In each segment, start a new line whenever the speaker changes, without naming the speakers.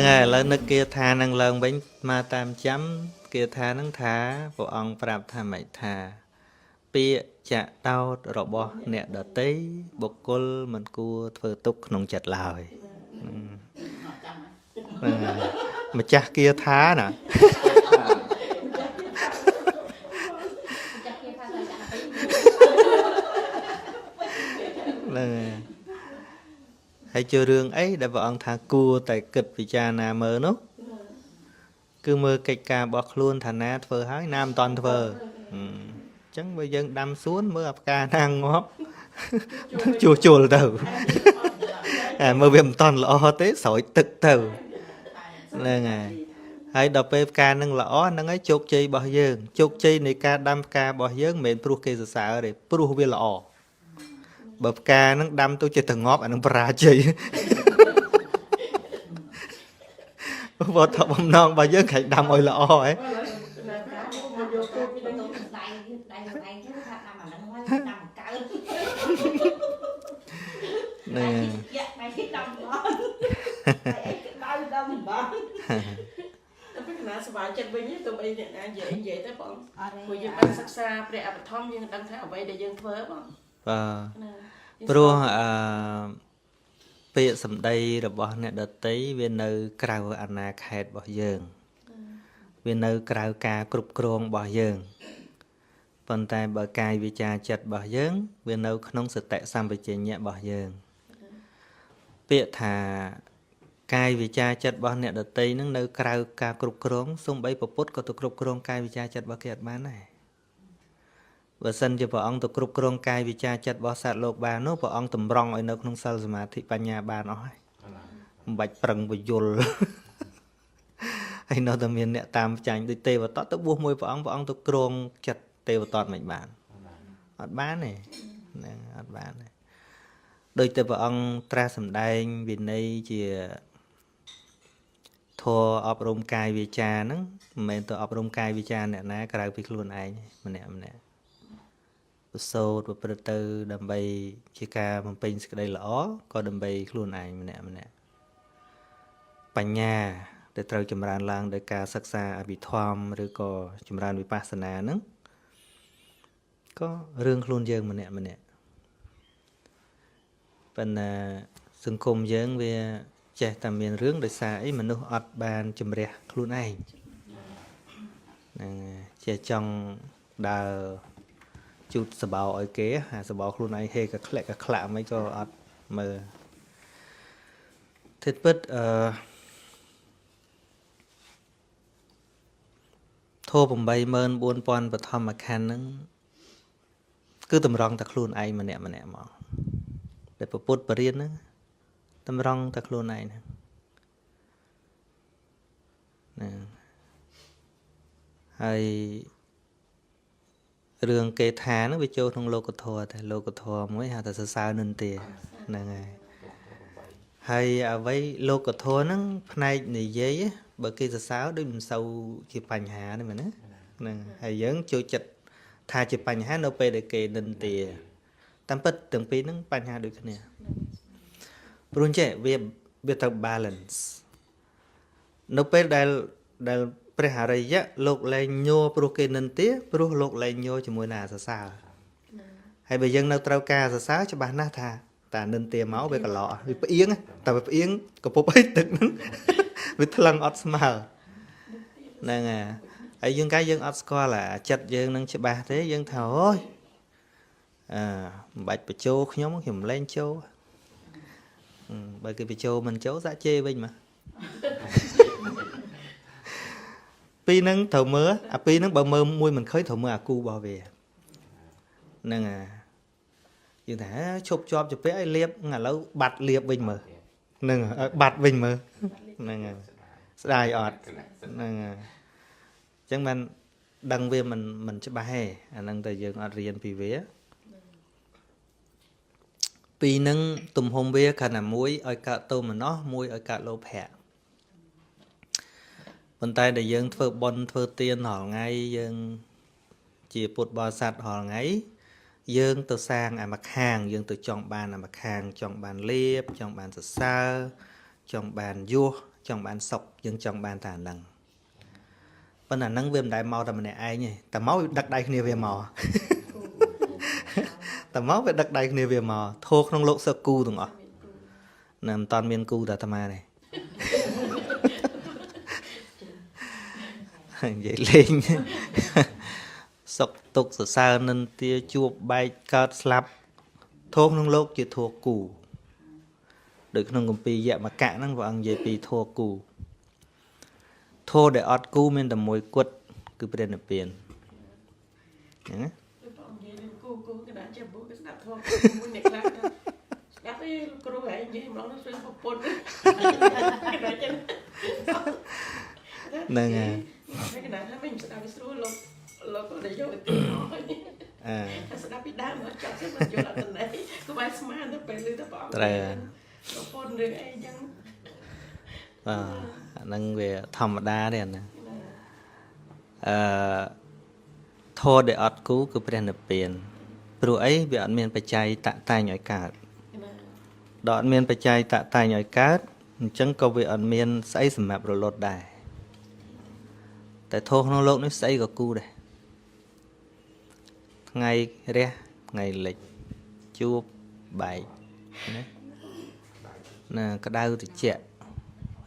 ngày lớn nước kia tha năng lớn bánh ma tam chấm kia tha năng thá bộ ông prap tha mày thà bia chạ đau rọ bò nè đợt tế bột côn mình cua thơ túc nông chặt lời mà cha kia thá nè hãy chưa rương ấy đã vợ ông thà cua tại kịch vì cha nà mơ nốt cứ mơ kịch ca bọc luôn thà ná thơ hái nam toàn thơ chẳng bây giờ đâm xuống mơ ập ca năng ngóp chua chua từ mơ viêm toàn lõ tế sỏi tực từ nên ngày hãy đọc bếp ca nâng lõ nâng ấy chốt chi bỏ dương chốt chi này ca đâm ca bỏ dương mệnh pru kê sợ để pru viên lõ bập ca nâng đâm tôi chơi thằng ngóp anh nâng bra chi vô thọ bông non bỏ dương khải đâm ôi lõ ấy nè
สบายใจไปเนี่ยตัวเองเนี่ยนะเย่แต่ผมคุยยังตั้งศึกษาเปรียบทอมยังตั้งแถวไปเดี๋ยวยังเพ้อบ่
เพราะเปียสำได้ระบอบเนี่ยเดตีเวียนในกล่าวอนาคตบ่เยิงเวียนในกล่าวกากรุบกรองบ่เยิงปัญไตบ่กายวิจารจัดบ่เยิงเวียนในขนมสเตะสัมปเจเนียบ่เยิงเปียถากายวิจารจัดบ่เนี่ยเดตีนึงในกล่าวกากรุบกรองทรงใบประพุทธก็ตัวกรุบกรองกายวิจารจัดบ่เกิดมาไหนว่าสันจะพระองค์ตัวกรุบกรองกายวิจารจัดบ่สัตว์โลกบานโน้พระองค์ตำรองไอ้นกนงสัลสมาธิปัญญาบานอ้อยบัดปรังบยุลไอ้นกตะเมียนเนี่ยตามจังด้วยเตวตอตะบัวมวยพระองค์ตัวกรองจัดเตวตอดไม่บานอัดบ้านนี่อัดบ้านนี่โดยแต่พระองค์ตราสำแดงวินัยเจียทัวอบรมกายวิจารนั้นเหมือนตัวอบรมกายวิจารเนี่ยนะกลายเป็นខ្លួនឯងម្នាក់โซดประตูดำใบชิกามันเป็นสกได้หรอก็ดำใบខ្លួនឯងម្នាក់បញ្ញាដែលត្រូវចម្រើនឡើងដោយការសិក្សាអភិធម្មឬក៏ចម្រើនវិបស្សនាហ្នឹងក៏រឿងខ្លួនយើងម្នាក់ប៉ុន្តែសង្គមយើងវាចេះតែមានរឿងដោយសារអីមនុស្សអត់បានជំរះខ្លួនឯងហ្នឹងចេះចង់ដើរជូតសបោឲ្យគេអាសបោខ្លួនឯងហេក៏ក្លែកក៏ខ្លាក់មិនក៏អត់មើលthiếtពិតធោ84000បឋមខណ្ឌហ្នឹងគឺតម្រង់តែខ្លួនឯងម្នាក់មកតែពុទ្ធបរិញ្ញាហ្នឹងតម្រង់តែខ្លួនឯងហ្នឹងហើយរឿងគេថាហ្នឹងវាចូលក្នុងលោកធម៌តែលោកធម៌មួយហៅថាសរសើរនិន្ទាហ្នឹងហើយអ្វីលោកធម៌ហ្នឹងផ្នែកនិយាយបើគេសរសើរដូចមិនសូវជាបញ្ហាទេមែនណាហ្នឹងហើយយើងចូលចិត្តថាជាបញ្ហានៅពេលដែលគេនិន្ទាតាមពិតទាំងពីរហ្នឹងបញ្ហាដូចគ្នាព្រោះចេះវាត្រូវ balance នៅពេលដែលព្រះអរិយៈលោកលែងញ័រព្រោះគេនិន្ទាព្រោះលោកលែងញ័រជាមួយនឹងសរសើរហើយបើយើងនៅត្រូវការសរសើរច្បាស់ណាស់ថាតានិន្ទាមកវាកន្លោវាផ្អៀងតែវាផ្អៀងកពុបអីទឹកហ្នឹងវាថ្លឹងអត់ស្មើហ្នឹងហើយយើងកាយយើងអត់ស្គាល់អាចិត្តយើងនឹងច្បាស់ទេយើងថាអូយមិនបាច់បញ្ចូលខ្ញុំលែងចូលបើគេបញ្ចូលមិនចូលសាក់ជេរវិញមកពីហ្នឹងត្រូវមើលអាពីហ្នឹងបើមើលមួយមិនឃើញត្រូវមើលអាគូរបស់វាហ្នឹងយើងថាឈប់ជាប់ជាពាក់ឲ្យលាបឥឡូវបាត់លាបវិញមើលហ្នឹងបាត់វិញមើលហ្នឹងស្ដាយអត់ហ្នឹងអញ្ចឹងបានដឹងវាមិនច្បាស់ទេអាហ្នឹងតែយើងអត់រៀនពីវាពីហ្នឹងទំហំវាខណៈមួយឲ្យកើតទោមនស្សមួយឲ្យកើតលោភៈប៉ុន្តែដែលយើងធ្វើបុណ្យធ្វើទានរាល់ថ្ងៃយើងជាពុទ្ធបរិស័ទរាល់ថ្ងៃយើងទៅសាងអាម្ខាងយើងទៅចង់បានអាម្ខាងចង់បានលៀបចង់បានសរសើរចង់បានយុះ trong bán sọc nhưng trong bán tàn lằng bên là nắng viêm đại màu tầm này ai nhỉ tầm máu đặc đây kia về mò tầm máu về đặc đây kia về mò thô không lộn sơ cu đúng không nằm toàn miền cu ta tham này vậy lên sọc tục sợ sao nên tia chuột bay cát slap thô không lộn chỉ thô cu được không công ty dạ mà cạn năng vào ăn dây pi thô cu thô để ọt cu men tầm môi quất cứ bên là tiền nhá
cái đã chém bố cái đạp thôi muốn nhặt lại đạp ấy có đâu vậy gì mà nó xuyên một pôn cái đã chém
nè
cái đã thấy mình sẽ đạp cái số lo có để cho tiền nói sẽ đạp cái đam nó chặt cái mình cho là tình đấy có bài smart nó phải lưu tập bỏ nó pôn được ai chăng
năng về thầm đa đây nè thô để ọt cú cứ bên là tiền rồi ấy bị ăn miên phải chay tạ tay nhảy cả đọt miên phải chay tạ tay nhảy cát chẳng có bị ăn miên xây sầm map rồi lột đài tại thô nó lộn nó xây có cu đây ngày re ngày lịch chua bảy nè cái đau thì chẹ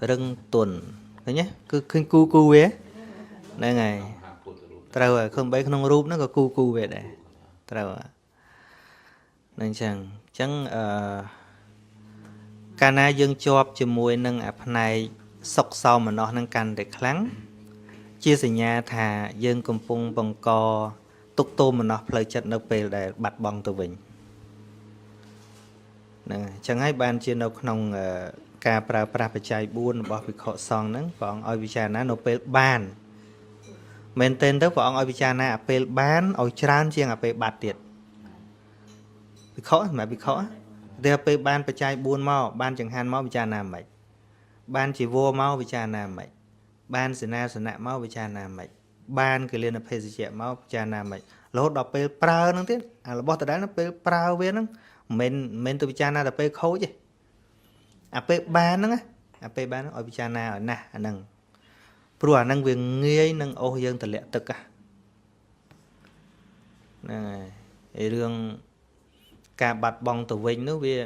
rừng tuần đấy nhé cứ khinh cu về đây ngày rồi không bay không rúp nó có cu về đây rồi nên chẳng cana dương chọp cho mùi nâng áp này sọc sau mà nó nâng canh để kháng chia sẻ nhà thà dương cầm phung bằng co túc tô mà nó lời chất nó về để bật bong từ vịnh chẳng hay ban chia đâu không ca pra chạy buôn bỏ việc họ xong nắng còn oi bị cha nó về ban mình tên tới vợ oi bị cha na về bán oi tràn chiang về bạt tiệt bị khó mà bị khó để về ban phải chạy buôn mau ban chẳng han mau bị cha nam mày ban chỉ vô mau bị cha nam mày ban sẽ nạ mau bị cha nam mày ban cái lên là phải gì mau cha nam mày lỗ đọc về prao năng tiết là bỏ từ đấy nó về prao về năng mình từ bị cha na là về khâu chứ về ban năng về ban oi bị cha na ở nè năng pro năng việc nghe năng ô dân từ lệ thực à này riêng cả bát bong từ vinh nữa vì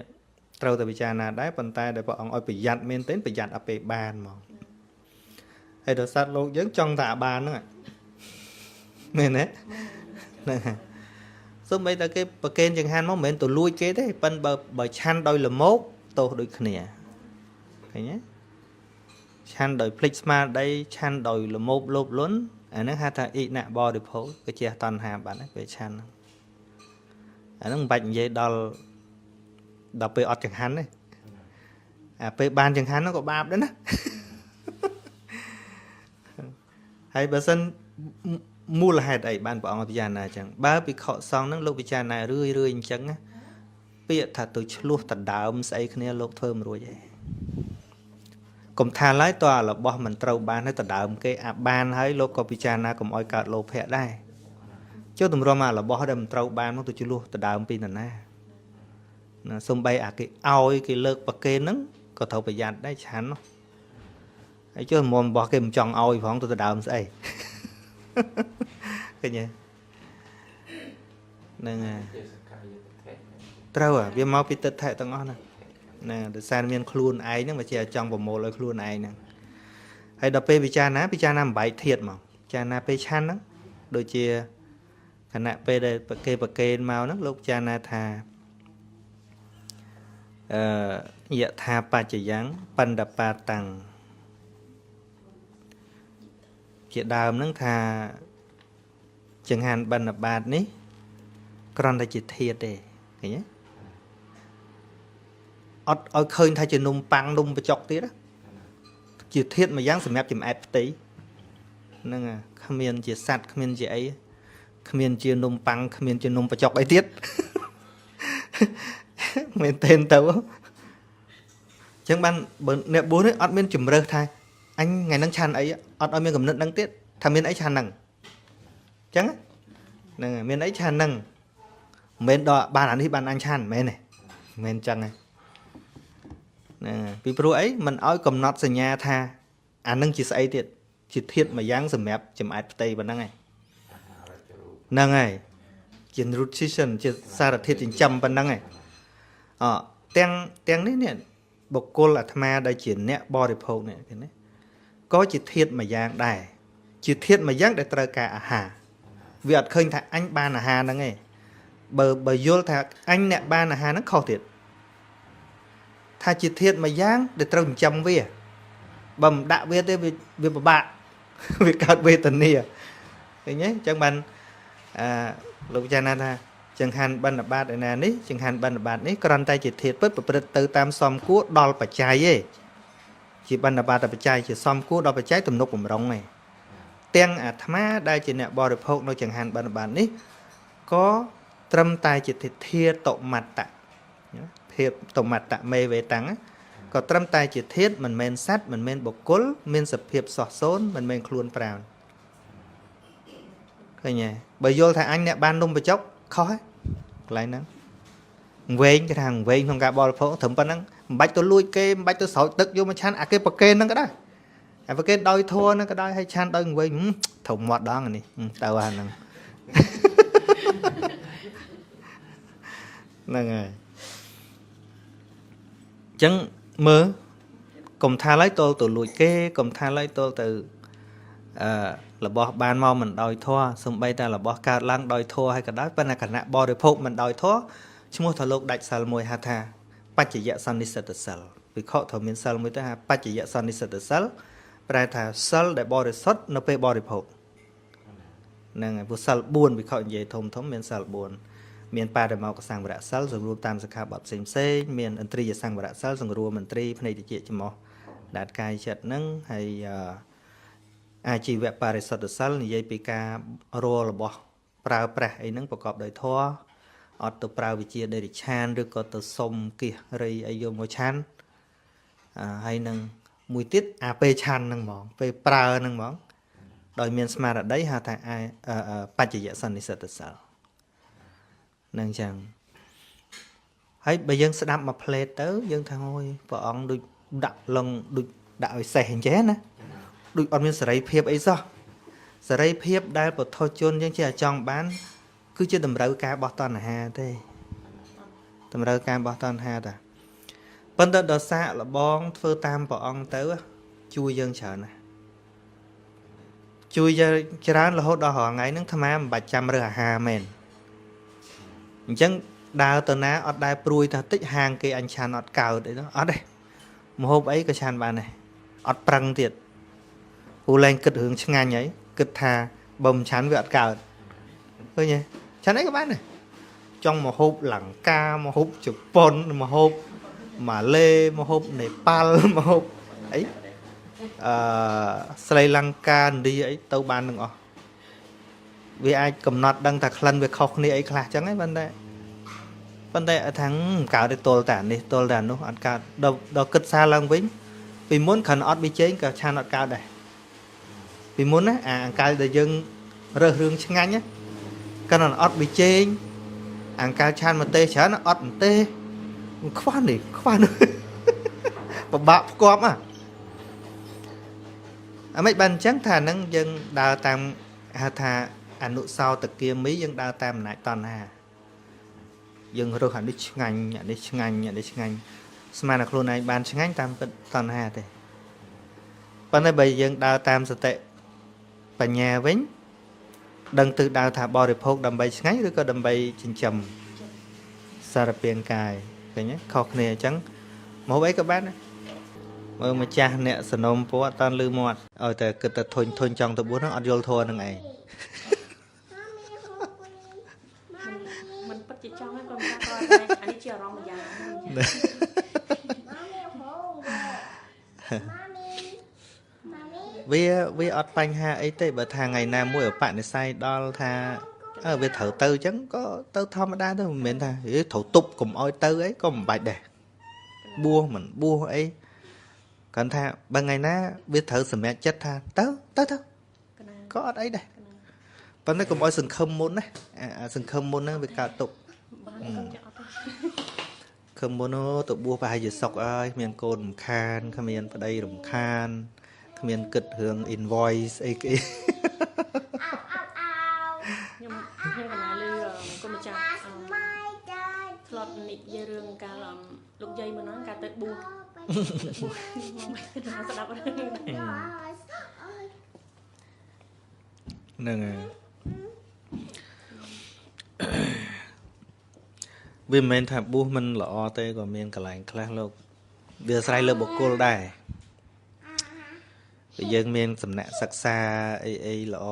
trâu từ bị cha na đái bàn tay để bọn oi bị giặt men đến bị giặt ở về ban mà hay đồ sát lô giống trong tạ ban nữa nên đấy số mấy ta cái bậc kênh chẳng han món mình tụi lui kế đấy bên bờ chan đôi là mốt tô đôi khỉ thấy nhé chan đôi plisma đây chan đôi là mốt lốp lớn nó ha ta ít nạ bò được phố cái chia toàn hà bạn về chan nó bệnh vậy đo đọc về ọt chẳng hắn đấy về ban chẳng hắn nó có ba đấy nè hay bà sân mua là hai đẩy ban bỏ bây giờ này chẳng ba bị họ xong nó lúc bây giờ này rươi chẳng á bây giờ thật tôi luôn thật đạo xây cái này lúc thơm rồi vậy cũng thà lái tòa là bỏ mình trâu ban hay thật đạo cái ban hay lúc có bây giờ này cũng oi cả lô phẹ đây chứ tụi mình mà là bỏ đầm trâu ban nó tôi chưa luôn thật đạo pin này nè xong bay cái oi cái lợt bạc kê nứng có thầu phải dàn đấy chán nó chứ mồm bỏ cái chọn oi phỏng tôi đạo xây cái gì nè trâu à viêm máu pít thệ tao ngon nè để san miên khuôn ai nhưng mà chỉ trong vòng một lời khuôn ai nè hay đập pe bị cha ná bảy thiệt mà cha na pe chan đó đôi chia khả năng pe đây bạc kê màu nó lúc cha na thà dạ thà pa chỉ dáng pan đập pa tăng chị đào nâng thà chẳng hạn bàn là bạt ní còn là chỉ thiệt để thấy nhé ở khơi thay chỉ nung băng nung và chọc tí đó chỉ thiệt mà dáng sầm mép chìm ép tí nâng à khamiên chỉ sạt khamiên chỉ ấy khamiên chỉ nung băng khamiên chỉ nung và chọc ấy tiết mình tên tao chẳng ban nè bố đấy ọt miên chùm rơ thay anh ngày nâng chan ấy ọt miên cầm nâng tiết thằng miên ấy chan nâng chẳng nè miền ấy chan nâng miền đó ban anh đi ban anh chan mẹ này miền chẳng này ពីព្រោះអីមិនឲ្យកំណត់សញ្ញាថាអានឹងជាស្អីទៀតជាធាតុមួយយ៉ាងសម្រាប់ចំអែតផ្ទៃប៉ុណ្ណឹងហ្នឹងហើយជា nutrition ជាសារធាតុចិញ្ចឹមប៉ុណ្ណឹងហើយទាំងនេះបុគ្គលអាត្មាដែលជាអ្នកបរិភោគនេះឃើញទេក៏ជាធាតុមួយយ៉ាងដែរជាធាតុមួយយ៉ាងដែលត្រូវការអាហារវាអត់ឃើញថាអញបានអាហារហ្នឹងទេបើយល់ថាអញអ្នកបានអាហារហ្នឹងខុសទៀតថាជាធាតុមួយយ៉ាងដែលត្រូវចិញ្ចឹមវាបើមិនដាក់វាទេវាពិបាកវាកើតវេទនាឃើញទេអញ្ចឹងបានលោកចាណាថាចង្ហាន់បណ្ឌបាតឯណានេះចង្ហាន់បណ្ឌបាតនេះគ្រាន់តែជាធាតុពិតប្រព្រឹត្តទៅតាមសមគួរដល់បច្ច័យទេជាបណ្ឌបាតបច្ច័យជាសមគួរដល់បច្ច័យទំនុកបំរុងទេទាំងអាត្មាដែលជាអ្នកបរិភោគនៅចង្ហាន់បណ្ឌបាតនេះក៏ត្រឹមតែជាធាតុមត្តៈភាពតមត្តៈមេវេតាំងក៏ត្រឹមតែជាធាតុមិនមែនសត្វមិនមែនបុគ្គលមានសភាពសោះសូន្យមិនមែនខ្លួនប្រាណឃើញទេបើយល់ថាអញអ្នកបាននំបញ្ចុកខុសហើយកន្លែងហ្នឹងវែងគេថាវែងក្នុងការបរិភោគត្រឹមប៉ុណ្ណឹងមិនបាច់ទៅលួចគេមិនបាច់ទៅស្រោចទឹកយកមកឆាន់អាគេប្រកេនហ្នឹងក៏ដែរអាប្រកេនដោយធัวហ្នឹងក៏ដែរឲ្យឆាន់ដោយវែងធំមាត់ដងនេះទៅអាហ្នឹងហ្នឹងហើយអញ្ចឹងមើលកុំថាឡើយទល់ទៅលួចគេកុំថាឡើយទល់ទៅរបស់បានមកមិនដោយធัวសំបីតែរបស់កើតឡើងដោយធัวហើយក៏ដោយប៉ុន្តែគណៈបរិភោគមិនដោយធัวឈ្មោះថាលោកដាច់សិលមួយហៅថាបច្ចយសន្និសិទ្ធសិលវិខត្រូវមានសិលមួយទៅហៅបច្ចយសន្និសិទ្ធសិលប្រែថាសិលដែលបរិសុទ្ធនៅពេលបរិភោគហ្នឹងហើយព្រោះសិល4វិខនិយាយធំមានសិល4មានបរិមោកសង្វរៈសិលសង្រួមតាមសិក្ខាបទផ្សេងមានឥន្ទ្រីយសង្វរៈសិលសង្រួមឥន្ទ្រីភ្នែកតិចច្រមុះដាតកាយចិត្តហ្នឹងហើយអាជីវៈបរិសុទ្ធសិលនិយាយពីការរលរបស់ប្រើប្រាស់អីហ្នឹងប្រកបដោយធម៌អត់ទៅប្រើវិជាដេរិឆានឬក៏ទៅសុំគិះរីអីយកមកឆាន់ហើយនឹងមួយទៀតអាពេលឆាន់ហ្នឹងហ្មងពេលប្រើហ្នឹងហ្មងដោយមានស្មារតីហៅថាបច្ចយសន្និសិទ្ធសិលហ្នឹងចឹងហើយបើយើងស្ដាប់មួយផ្លេតទៅយើងថាអូយព្រះអង្គដូចដាក់លងដូចដាក់ឲ្យសេះអញ្ចឹងណាដូចអត់មានសេរីភាពអីសោះសេរីភាពដែលពុទ្ធជនយើងជាចង់បានគឺជាតម្រូវការបោះតណ្ហាទេតម្រូវការបោះតណ្ហាតាប៉ុន្តែដល់សាកលបងធ្វើតាមព្រះអង្គទៅជួយយើងច្រើនណាស់ជួយយើងច្រើនរហូតដល់រាល់ថ្ងៃហ្នឹងអាត្មាមិនបាច់ចាំរើសអាហារមែនអញ្ចឹងដើរទៅណាអត់ដែរព្រួយថាតិចហាងគេអញឆានអត់កើតអីអត់ទេម្ហូបអីក៏ឆានបានដែរអត់ប្រឹងទៀតពូលែងគិតរឿងឆ្ងាញ់ហើយគិតថាបើមិនឆានវាអត់កើតឃើញទេឆានអីក៏បានដែរចង់ម្ហូបលង្កាម្ហូបជប៉ុនម្ហូបម៉ាឡេម្ហូបនេប៉ាល់ម្ហូបអីស្រីលង្កាឥណ្ឌាអីទៅបានទាំងអស់វាអាចកំណត់ដឹងថាក្លិនវាខុសគ្នាអីខ្លះចឹងហ្នឹងប៉ុន្តែថាកើតទៅទល់តែនេះទល់តែនោះអត់កើតដល់គិតសារឡើងវិញពីមុនគ្រាន់អត់ប៊ីចេងក៏ឆានអត់កើតដែរពីមុនណាអាអង្កលដែលយើងរើសរឿងឆ្ងាញ់ណាគ្រាន់អត់ប៊ីចេងអង្កលឆានម្ទេសច្រើនអត់ម្ទេសខ្វះនេះខ្វះនោះពិបាកផ្គាប់អាមិនបានអញ្ចឹងថាហ្នឹងយើងដើរតាមហៅថាអនុសោតគាមីយើងដើរតាមអំណាចតណ្ហាយើងរើសអានេះឆ្ងាញ់អានេះឆ្ងាញ់អានេះឆ្ងាញ់ស្មានតែខ្លួនឯងបានឆ្ងាញ់តាមពិតតណ្ហាទេប៉ុន្តែបើយើងដើរតាមសតិបញ្ញាវិញដឹងទិសដៅថាបរិភោគដើម្បីឆ្ងាញ់ឬក៏ដើម្បីចិញ្ចឹមសារពាង្គកាយឃើញទេខុសគ្នាអញ្ចឹងមកអីក៏បានដែរមើលម្ចាស់អ្នកសនំពណ៌អត់តាន់លឺមាត់ឲ្យតែគិតតែធុញចង់ទៅបួសហ្នឹងអត់យល់ធម៌នឹងឯង
មិនពិតជាចង់ហ្នឹងគាត់ថាអានេះជាអារម្មណ៍យ៉ាង
វាអត់បញ្ហាអីទេបើថាថ្ងៃណាមួយឧបនិស្ស័យដល់ថាវាត្រូវទៅអញ្ចឹងក៏ទៅធម្មតាទៅមិនមែនថាត្រូវទប់កុំឲ្យទៅអីក៏មិនបាច់ដែរបួសមិនបួសអីគាត់ថាបើថ្ងៃណាវាត្រូវសម្រេចចិត្តថាទៅក៏អត់អីដែរប៉ុន្តែកុំឲ្យសង្ឃឹមមុនណាសង្ឃឹមមុនហ្នឹងវាកើតទុក ខំមុនទៅបួសប្រហែលជាសុកអើយគ្មានកូនរំខានគ្មានប្តីរំខានគ្មានគិតរឿង invoice អីគេ
ខ្ញុំកណាលឺគុំម្ចាស់ធ្លាប់និយាយរឿងកាលលោកយាយមុនហ្នឹងកាលទៅបួសមកមិនស្ដាប់រឿង
ហ្នឹងហើយវាមិនមែនថាបួសមិនល្អទេក៏មានកន្លែងខ្លះលោកវាអាស្រ័យលើបុគ្គលដែរបើយើងមានសំណាក់សិក្សាអីល្អ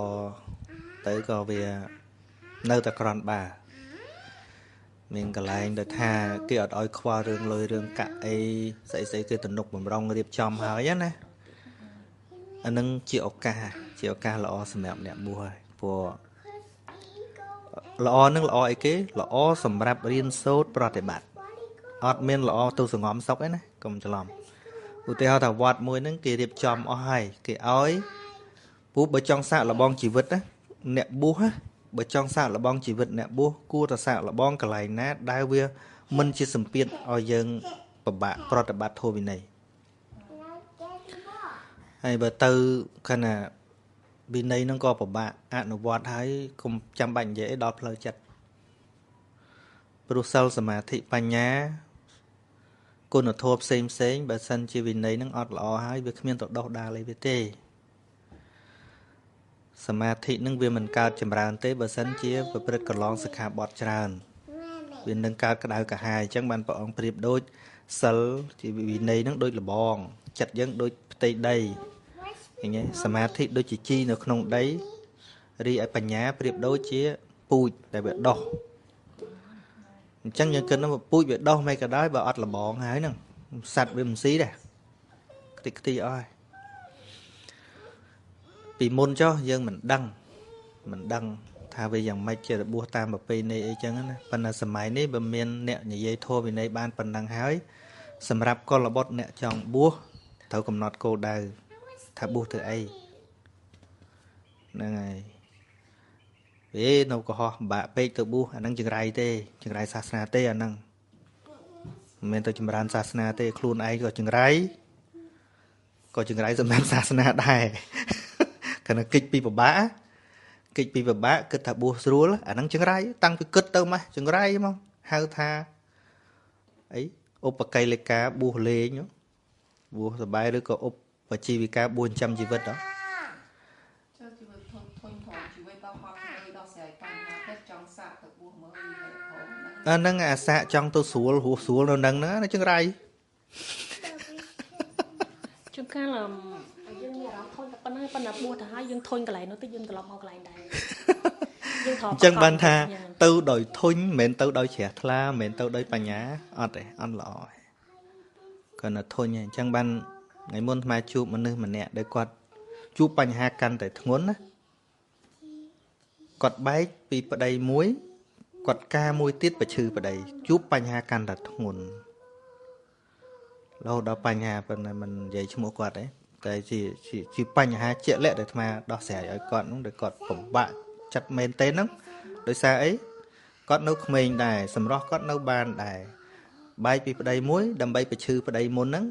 ទៅក៏វានៅតែក្រន់បាមានកន្លែងដែលថាគេអត់ឲ្យខ្វល់រឿងលុយរឿងកាក់អីស្អីគេទំនុកបំរុងរៀបចំហើយណាអានឹងជាឱកាសល្អសម្រាប់អ្នកបួសហើយព្រោះល្អនឹងល្អអីគេល្អសម្រាប់រៀនសូត្រប្រតិបត្តិអត់មានល្អទៅសងំសុកឯណាកុំច្រឡំឧទាហរណ៍ថាវត្តមួយហ្នឹងគេរៀបចំអស់ហើយគេឲ្យពូបើចង់សាកល្បងជីវិតណាអ្នកបួសបើចង់សាកល្បងជីវិតអ្នកបួសគួរតែសាកល្បងកន្លែងណាដែលវាមិនជាសម្ពាធឲ្យយើងពិបាកប្រតិបត្តិធម៌វិន័យហើយបើទៅខណៈវិន័យហ្នឹងក៏ពិបាកអនុវត្តហើយកុំចាំបាច់និយាយដល់ផ្លូវចិត្តព្រោះសិលសមាធិបញ្ញាគុណធម៌ផ្សេងបើសិនជាវិន័យហ្នឹងអត់ល្អហើយវាគ្មានទៅដោះដាលអីវាទេសមាធិហ្នឹងវាមិនកើតចម្រើនទេបើសិនជាប្រព្រឹត្តកន្លងសិក្ខាបទច្រើនវានឹងកើតក្តៅកាហាយអញ្ចឹងបានព្រះអង្គប្រៀបដូចសិលជាវិន័យហ្នឹងដូចលបងចិត្តយើងដូចផ្ទៃដីឃើញទេសមាធិដូចជាជីនៅក្នុងដីរីឯបញ្ញាប្រៀបដូចជាពូជដែលវាដោះអញ្ចឹងយើងគិតថាពូជវាដោះមិនក៏ដោយបើអត់លបងហើយហ្នឹងសត្វវាមិនស៊ីដែរខ្ទេចអស់ហើយពីមុនចុះយើងមិនដឹងថាវាយ៉ាងម៉េចជារបួសតាមប្រពៃណីអីចឹងណាប៉ុន្តែសម័យនេះបើមានអ្នកនិយាយធម៌វិន័យបានប៉ុណ្ណឹងហើយសម្រាប់កុលបុត្រអ្នកចង់បួសត្រូវកំណត់គោលដៅថាបួសធ្វើអីហ្នឹងហើយវានៅកុហកបាក់ពេកទៅបួសអាហ្នឹងចង្រៃទេចង្រៃសាសនាទេអាហ្នឹងមិនមែនទៅចម្រើនសាសនាទេខ្លួនឯងក៏ចង្រៃសម្រាប់សាសនាដែរគណៈកិច្ចពីពិបាកគិតថាបួសស្រួលអាហ្នឹងចង្រៃតាំងពីគិតទៅមកចង្រៃមកហៅថាអីឧបកិលេកាបួសលេងបួសសបាយឬក៏ឧបជីវិកាបួសចិញ្ចឹមជីវិត
ចូលជីវិតធន់ជីវិតដល់ហត់ទៅដល់ស្រ័យបញ្ហាពេទ្យចង់សាកទៅបួសមើលហេតុផល
ហ្នឹងអាសាកចង់ទៅស្រួលហួសស្រួលនៅហ្នឹងណាចង្រៃ
ជួនកាលយើងមានអារម្មណ៍ធុញតែប៉ុណ្ណឹងប៉ុន្តែបួសទៅហើយយើងធុញកន្លែងនោះទៅយើងត្រឡប់មកកន្លែងដែរយើងថត
អញ្ចឹងបានថាទៅដោយធុញមិនមែនទៅដោយជ្រះថ្លាមិនមែនទៅដោយបញ្ញាអត់ទេអត់ល្អទេគាត់នៅធុញអញ្ចឹងបានថ្ងៃមុនអាជួបមនុស្សម្នាក់ដែលគាត់ជួបបញ្ហាកាន់តែធ្ងន់ណាគាត់បែកពីប្តីមួយគាត់ការមួយទៀតប្រឈឺប្តីជួបបញ្ហាកាន់តែធ្ងន់រហូតដល់បញ្ហាប៉ុន្តែមិននិយាយឈ្មោះគាត់ទេតែជាបញ្ហាជាក់លាក់ដែលអាត្មាដោះស្រាយឲ្យគាត់នោះដែលគាត់ពិបាកចិត្តមែនទេហ្នឹងដោយសារអីគាត់នៅក្មេងដែរសម្រស់គាត់នៅបានដែរបែកពីប្តីមួយដើម្បីប្រឈឺប្តីមុនហ្នឹង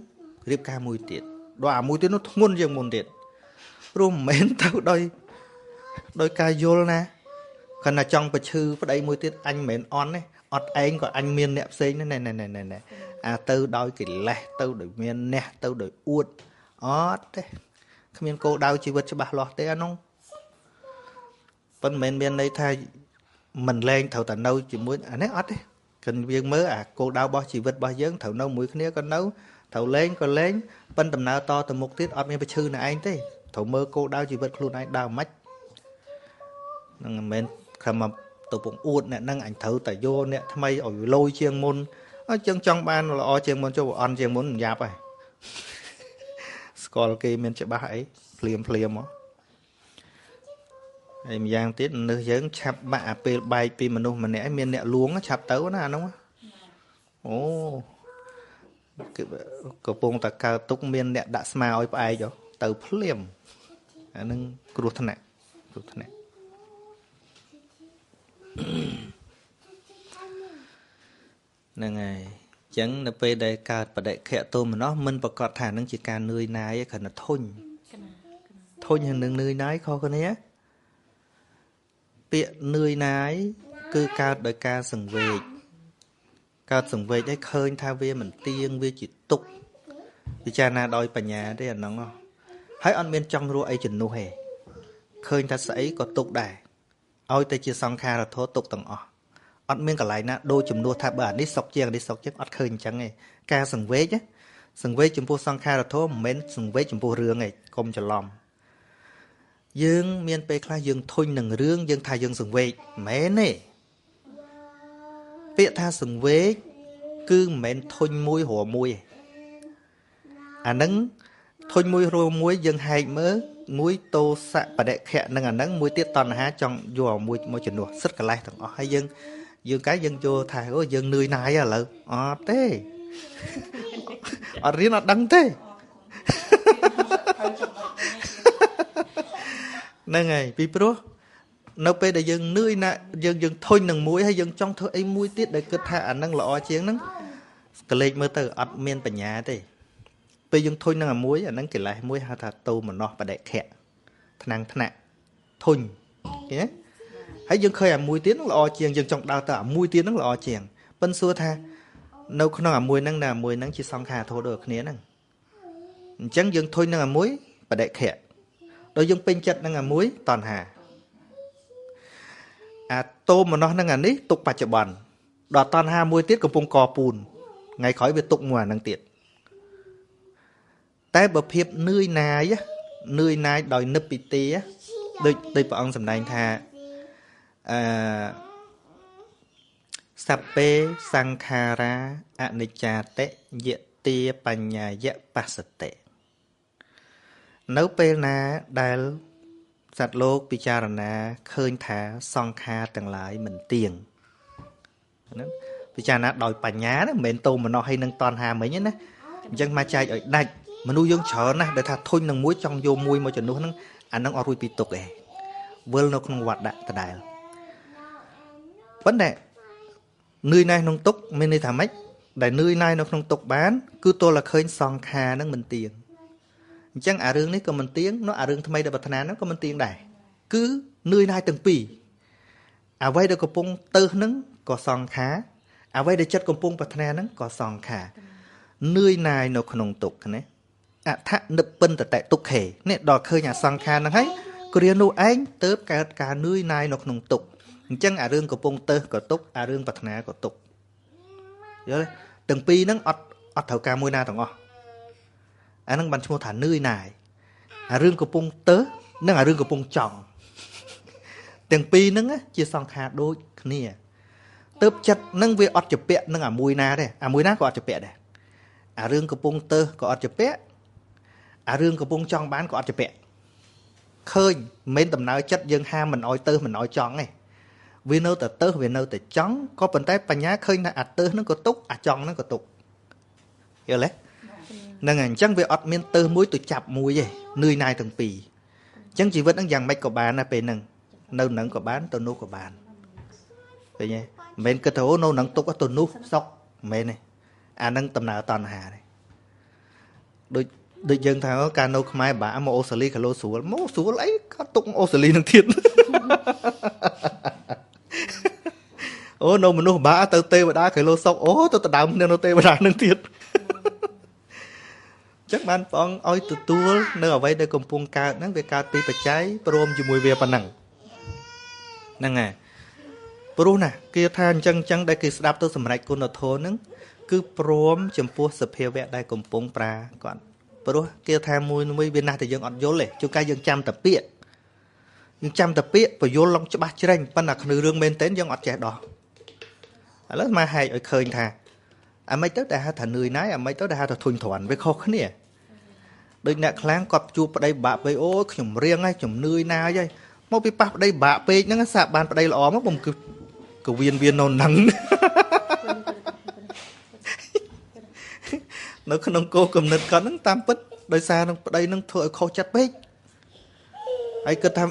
រៀបការមួយទៀតដល់អាមួយទៀតនោះធ្ងន់ជាងមុនទៀតព្រោះមិនមែនទៅដោយការយល់ណាគាត់ណាចង់ប្រឈឺប្តីមួយទៀតអញមិនមែនអន់ទេអត់ឯងក៏អញមានអ្នកផ្សេងណែអាទៅដោយកិលេសទៅដោយមានអ្នកទៅដោយអួតអត់ទេគ្មានគោលដៅជីវិតច្បាស់លាស់ទេអានោះប៉ុន្តែមិនមានន័យថាមិនលែងត្រូវតែនៅជាមួយអានេះអត់ទេគិនយើងមើលអាគោលដៅរបស់ជីវិតរបស់យើងត្រូវនៅមួយគ្នាក៏នៅត្រូវលែងក៏លែងប៉ុន្តែដំណើរតទៅមុខទៀតអត់មានប្រឈឺនៅឯងទេត្រូវមើលគោលដៅជីវិតខ្លួនឯងដើរមិនហ្នឹងមិនមែនខំមកទៅពងអួតអ្នកហ្នឹងអញត្រូវតែយកអ្នកថ្មីឲ្យលយជាងមុនអញ្ចឹងចង់បានល្អជាងមុនចុះអន់ជាងមុនយ៉ាប់ហើយស្គាល់គេមានច្បាស់អីភ្លាមមកហើយម្យ៉ាងទៀតមនុស្សយើងឆាប់បាក់អាពេលបែកពីមនុស្សម្នាក់ឯងមានអ្នកលួងឆាប់ទៅណាអានោះអូគេកំពុងតែកើតទុកមានអ្នកដាក់ស្មាឲ្យផ្អែកទៅភ្លាមអានឹងគ្រោះថ្នាក់ហ្នឹងហើយអ chẳng là về đây cả bật đại khẽ tôi mà nó mình bật cọt thả năng chỉ cả nơi này khả nó thôi như nơi này khó con nhé bịa nơi này cứ cao đời ca sừng về đấy khơi tha về mình tiên về chỉ tục thì cha na đòi bà nhà đấy là nó ngon hãy ăn bên trong ruộng ấy chừng nô hề khơi ta sẽ có tục đài ôi ta chia xong kha là thố tục tầng ăn bên cả lại nè đôi chùm nô tha bà đi sọc chiang ăn khơi chẳng này ca sừng vế chứ sừng vế chùm phu xong kha là thố mến sừng vế chùm phu rương này công cho lòng dương miền tây khai dương thôi nừng rương dương thay dương sừng vế mến này việc tha sừng vế cứ mến thôi môi hồ môi nắng thôi môi rô muối dân hay mớ muối tô xạ và đệ khẽ nâng nắng muối tiết toàn há trong vô muối môi chuyển đồ rất cả lai thằng hay dân cái dân vô thải có dân nơi này à lợ thế riêng nó đắng thế nên ngày vì pro nấu pe để dân nơi này dân thôi nâng muối hay dân trong thôi ấy muối tiết để cơ thả nâng lọ chiếng nắng cái lệch mơ từ ọt miên bà nhà thế bây giờ thôi năng là muối nắng kể lại muối hà thà tô mà nó và đại khẽ thằng thằng thôi nhé hãy dừng khơi muối tiếng nó là o chieng dừng trong đào tạo muối tiếng nó là o chieng bên xưa tha đâu không là muối năng là muối năng chỉ xong hà thôi được nế năng chẳng dừng thôi năng là muối và đại khẽ đôi dừng pin chặt năng là muối toàn hà tô mà nó năng là ní tục bạch chợ bẩn đọt toàn hà muối tiết của bông cò pùn ngày khỏi về tục ngoài năng tiệtแต่บเพียบเนื่อยนายดอยนึบปีเตี้ยโดยพระองค์สำนักท่าสัพเพสังขาราอนิจจาเตเยติปัญญายะปัสสเตnếuពេលណាដែលសត្វលោកពិចារណាឃើញថាសង្ខារទាំងឡាយមិនទៀងពិចារណាដោយបញ្ញាណាមិនមែនតោមនោហើយនឹងតណ្ហាមិញណាអញ្ចឹងមកចែកឲ្យដាច់មនុស្សយើងច្រើនណាស់ដែលថាធុញនឹងមួយចង់យកមួយមកចំនួនហ្នឹងអាហ្នឹងអត់រួចពីទុកឯងវិលនៅក្នុងវត្តដាក់ដដែលប៉ុន្តែនឿយណាស់ក្នុងទុកមានន័យថាម៉េចដែលនឿយណាស់នៅក្នុងទុកបានគឺទល់តែឃើញសង្ខារហ្នឹងមិនទៀងអញ្ចឹងអារឿងនេះក៏មិនទៀងនោះអារឿងថ្មីដែលប្រាថ្នាហ្នឹងក៏មិនទៀងដែរគឺនឿយណាស់ទាំងពីរអ្វីដែលកំពុងទៅហ្នឹងក៏សង្ខារអ្វីដែលចិត្តកំពុងប្រាថ្នាហ្នឹងក៏សង្ខារនឿយណាស់នៅក្នុងទុកណាអថនិពិនតតទុក្ខេនេះដល់ឃើញអាសង្ខារហ្នឹងហើយគ្រានោះឯងទៅកើតការនឿយណាយនៅក្នុងទុក្ខអញ្ចឹងអារឿងកំពុងទៅក៏ទុក្ខអារឿងប្រាថ្នាក៏ទុក្ខយល់ទេទាំងពីរហ្នឹងអត់ត្រូវការមួយណាទាំងអស់អាហ្នឹងបានឈ្មោះថានឿយណាយអារឿងកំពុងទៅនិងអារឿងកំពុងចង់ទាំងពីរហ្នឹងជាសង្ខារដូចគ្នាទៅចិត្តហ្នឹងវាអត់ជាពាក់នឹងអាមួយណាទេអាមួយណាក៏អត់ជាពាក់ដែរអារឿងកំពុងទៅក៏អត់ជាពាក់អារឿងកំពុងចង់បានក៏អត់ជាពាក់ឃើញមិនមែនដំណើរចិត្តយើងហាមមិនអោយទៅមិនអោយចង់ទេវានៅតែទៅវានៅតែចង់ក៏ប៉ុន្តែបញ្ញាឃើញថាអាទៅហ្នឹងក៏ទុកអាចង់ហ្នឹងក៏ទុកយល់ទេហ្នឹងហើយអញ្ចឹងវាអត់មានទៅមួយទៅចាប់មួយទេនឿយណាយទាំងពីរអញ្ចឹងជីវិតហ្នឹងយ៉ាងម៉េចក៏បានដែរពេលហ្នឹងនៅហ្នឹងក៏បានទៅនោះក៏បានឃើញទេមិនមែនគិតថាអូនៅហ្នឹងទុកទៅនោះសុកមិនមែនទេអាហ្នឹងដំណើរតណ្ហាទេដូចយើងថាការនៅខ្មែរបាក់មកអូស្ត្រាលីក៏លោស្រួលមកស្រួលអីក៏ទុកអូស្ត្រាលីនឹងទៀតអូនៅមនុស្សបាក់ទៅទេវតាក៏លោសុកអូទៅដដើមនៅទេវតានឹងទៀតចឹងបានព្រះអង្គឲ្យទទួលនៅអ្វីដែលកំពុងកើតហ្នឹងវាកើតពីបច្ច័យព្រមជាមួយវាប៉ុណ្ណឹងហ្នឹងហើយព្រោះណាគេថាអញ្ចឹងដែលគេស្ដាប់ទៅសម្រេចគុណធម៌ហ្នឹងគឺព្រមចំពោះសភាវៈដែលកំពុងប្រាគាត់ព្រោះគេថាមួយវាណាស់តែយើងអត់យល់ទេជួនកាលយើងចាំតែពាក្យយើងចាំតែពាក្យបញ្យល់ឡងច្បាស់ជ្រេញប៉ុន្តែក្នុងរឿងមែនតើយើងអត់ចេះដោះឥឡូវមកហែកឲ្យឃើញថាអាមិនទៅតែហៅថានឿយណាយអាមិនទៅតែហៅថាធុញទ្រាន់វាខុសគ្នាដូចអ្នកខ្លាំងគាត់ជួបប្តីបាក់ពេកអូយខ្ញុំរៀងហើយខ្ញុំនឿយណាយហើយមកពីប៉ះប្តីបាក់ពេកហ្នឹងសាកបានប្តីល្អមកខ្ញុំគឺវៀននៅហ្នឹងនៅក្នុងគោលគំនិតគាត់ហ្នឹងតាមពិតដោយសារនឹងប្តីហ្នឹងធ្វើឲ្យខុសចិត្តពេកហើយគាត់ថា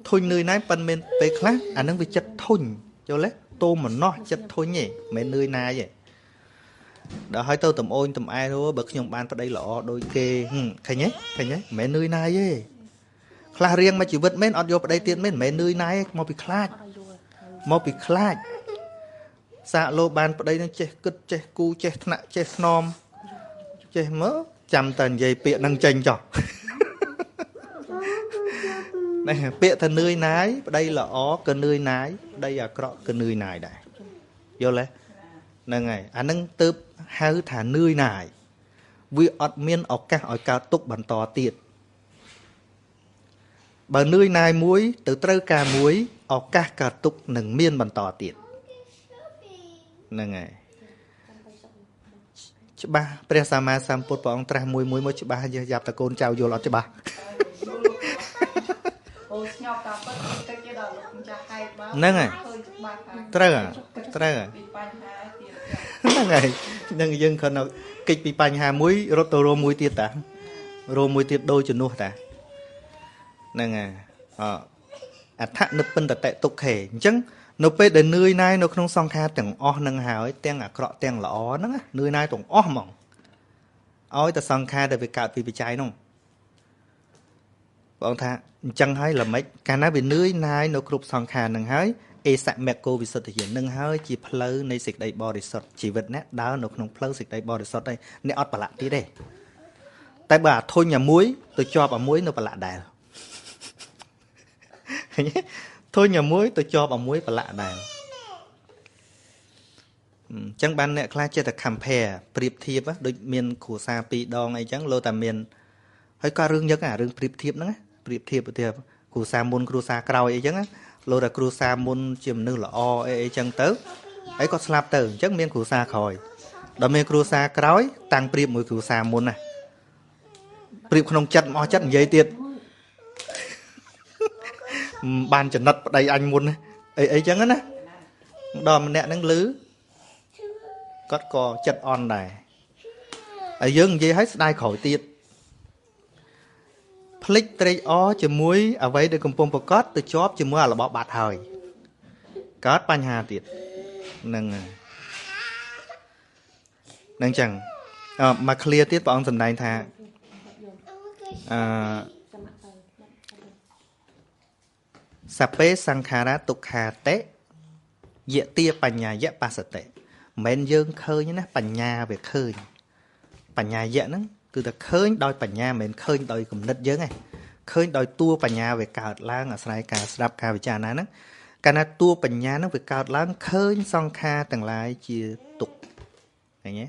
ធុញនឿយណាយប៉ិនមែនពេលខ្លះអាហ្នឹងវាចិត្តធុញយល់ទេតោមណោះចិត្តធុញទេមិនមែននឿយណាយទេ đó hỏi tôi tầm ôn tầm ai thôi bậc nhung ban vào đây lọ đôi kê thấy nhé mẹ nuôi nai ấy khla riêng mà chỉ vật men ọt vô vào đây tiền men mẹ nuôi nai mau bị khla xạ lô ban vào đây nó che cứt che cu che nạ che nom che mớ chăm tần dây bịa năng tranh cho này bịa thần nuôi nái đây là ó cơ nuôi nái đây là cọ cơ nuôi nái đây vô lấy nè ngày anh nâng tớp hai thả nuôi nái vì ọt miên ọt các ọt cao túc bản to tiệt bà nuôi nái muối từ trâu cà muối ọt các cao túc nâng miên bản to tiệt nè ngày baព្រះសម្មាសម្ពុទ្ធព្រះអង្គត្រាស់មួយមកច្បាស់យាប់តកូនចៅយល់អត់ច្បាស់អូស្ញប់តាពិតទឹកគេដល់លោកចាស់ហែកមកហ្នឹងហើយត្រូវហ្នឹងហើយនឹងយើងគ្រាន់តែកិច្ចពីបញ្ហាមួយរត់ទៅរោមមួយទៀតតារោមមួយទៀតដូចជំនួសតាហ្នឹងហើយអដ្ឋនិព្ពិនតតិទុក្ខេអញ្ចឹងនៅពេលដែលនឿយណាយនៅក្នុងសង្ខារទាំងអស់នឹងហើយទាំងអាក្រក់ទាំងល្អហ្នឹងនឿយណាយទាំងអស់ហ្មងឲ្យតែសង្ខារដែលវាកើតពីបច្ច័យហ្នឹងបងថាអញ្ចឹងហើយល្មិចកាលណាវានឿយណាយនៅគ្រប់សង្ខារនឹងហើយអេសមគ្គោវិសុទ្ធិយាននឹងហើយជាផ្លូវនៃសេចក្តីបរិសុទ្ធជីវិតអ្នកដើរនៅក្នុងផ្លូវសេចក្តីបរិសុទ្ធហើយអ្នកអត់ប្រឡាក់ទៀតទេតែបើអាធុញអាមួយទៅជាប់អាមួយនៅប្រឡាក់ដែរឃើញទេធុញមួយទៅជាប់អាមួយប្រឡាក់ដែរអញ្ចឹងបានអ្នកខ្លះចេះតែ compare ប្រៀបធៀបដូចមានគ្រួសារពីរដងអីចឹងលោតែមានហើយក៏រឿងយើងរឿងប្រៀបធៀបហ្នឹងប្រៀបធៀបទៅគ្រួសារមុនគ្រួសារក្រោយអីចឹងលោតែគ្រួសារមុនជាមនុស្សល្អអីចឹងទៅហើយក៏ស្លាប់ទៅអញ្ចឹងមានគ្រួសារក្រោយដល់មានគ្រួសារក្រោយតាំងប្រៀបមួយគ្រួសារមុនណាប្រៀបក្នុងចិត្តមកចិត្តនិយាយទៀតបានចំណិតប្តីអញមុនអីចឹងណាដល់ម្នាក់ហ្នឹងលឺគាត់ក៏ចិត្តអន់ដែរហើយយើងនិយាយឲ្យស្ដាយក្រោយទៀតភ្លេចត្រេកអរជាមួយអ្វីដែលកំពុងប្រកាសទៅជាប់ជាមួយអារបស់បាត់ហើយកើតបញ្ហាទៀតហ្នឹងចឹងមក clear ទៀតព្រះអង្គសម្ដែងថាសពេសង្ខារៈទុក្ខាតេយតិបញ្ញាយៈបស្សតិមិនយើងឃើញណាបញ្ញាវាឃើញបញ្ញាយៈហ្នឹងគឺតែឃើញដោយបញ្ញាមិនមែនឃើញដោយគំនិតយើងទេឃើញដោយតួបញ្ញាវាកើតឡើងអាស្រ័យការស្ដាប់ការពិចារណាហ្នឹងកាលណាតួបញ្ញាហ្នឹងវាកើតឡើងឃើញសង្ខារទាំងឡាយជាទុក្ខឃើញទេ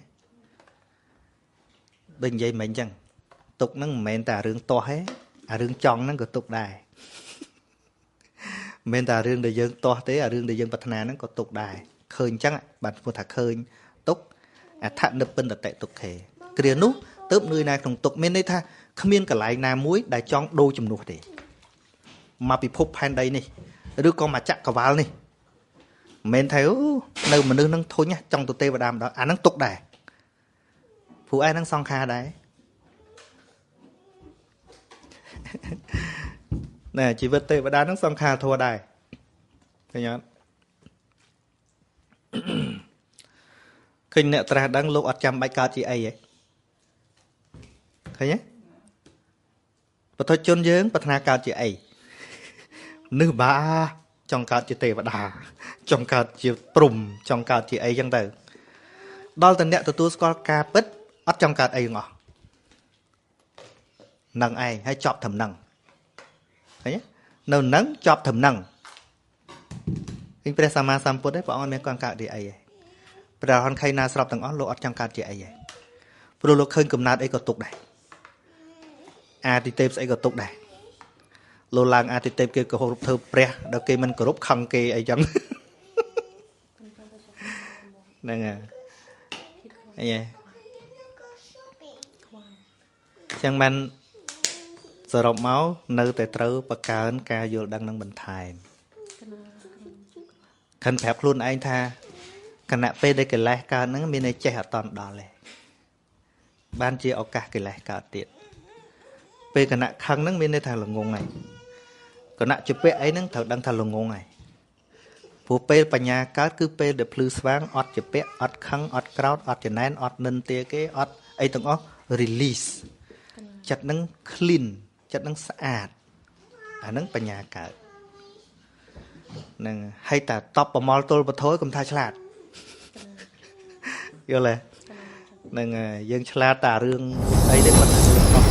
ដូចនិយាយមិញអញ្ចឹងទុក្ខហ្នឹងមិនមែនតែរឿងទាស់ទេអារឿងចង់ហ្នឹងក៏ទុក្ខដែរមិនមែនតែរឿងដែលយើងទាស់ទេអារឿងដែលយើងប្រាថ្នាហ្នឹងក៏ទុក្ខដែរឃើញអញ្ចឹងបាទព្រោះថាឃើញទុក្ខអដ្ឋនិព្ពិនតតិទុក្ខេគ្រានោះទៅនឿយណាយក្នុងទុក្ខមានន័យថាគ្មានកន្លែងណាមួយដែលចង់ដូរជំនួសទេមកពិភពផែនដីនេះឬក៏មកចក្រវាលនេះមិនមែនថានៅមនុស្សនឹងធុញចង់ទៅទេវតាម្ដងអាហ្នឹងទុក្ខដែរព្រោះឯហ្នឹងសង្ខារដែរណែជីវិតទេវតាហ្នឹងសង្ខារធัวដែរឃើញអត់ឃើញអ្នកត្រាស់ដឹងលោកអត់ចាំបាច់កើតជាអីហ៎ឃើញទេបុត្រជនយើងប្រាថ្នាកើតជាអីនឹកបាចង់កើតជាទេវតាចង់កើតជាព្រំចង់កើតជាអីចឹងទៅដល់តែអ្នកទទួលស្គាល់ការពិតអត់ចង់កើតអីទាំងអស់នឹងឯងហើយចប់ត្រឹមហ្នឹងឃើញនៅនឹងចប់ត្រឹមហ្នឹងឃើញព្រះសម្មាសម្ពុទ្ធឯងព្រះអង្គមានគាត់កើតជាអីឯងព្រះអរហន្តខៃណាស្របទាំងអស់លោកអត់ចង់កើតជាអីឯងព្រោះលោកឃើញកំណត់អីក៏ទុកដែរអាទិទេពស្អីក៏ទុកដែរលោកឡើងអាទិទេពគេគោរពធ្វើព្រះដល់គេមិនគោរពខឹងគេអីចឹងហ្នឹងហើយអីចឹងបានសរុបមកនៅតែត្រូវបង្កើនការយល់ដឹងនឹងបន្ថែមខិនប្រាប់ខ្លួនឯងថាគណៈពេលដែលកិលេសកើតហ្នឹងមានតែចេះអត់តន់ដល់ទេបានជាឱកាសកិលេសកើតទៀតពេលគណៈខឹងហ្នឹងមានន័យថាល្ងងហើយគណៈជពាក់អីហ្នឹងត្រូវដឹងថាល្ងងហើយព្រ ព្រោះពេលបញ្ញាកើតគឺពេលដែលភ្លឺស្វាងអត់ជាពាក់អត់ខឹងអត់ក្រោតអត់ចំណែនអត់និន្ទាគេអត់អីទាំងអស់ release ចិត្តនឹង clean ចិត្តនឹងស្អាតអានឹងបញ្ញាកើតនឹងហើយតែតបប្រមល់ទល់បធយកុំថាឆ្លាតយល់ទេនឹងយើងឆ្លាតតែរឿងអីទេប៉ុន្តែរឿង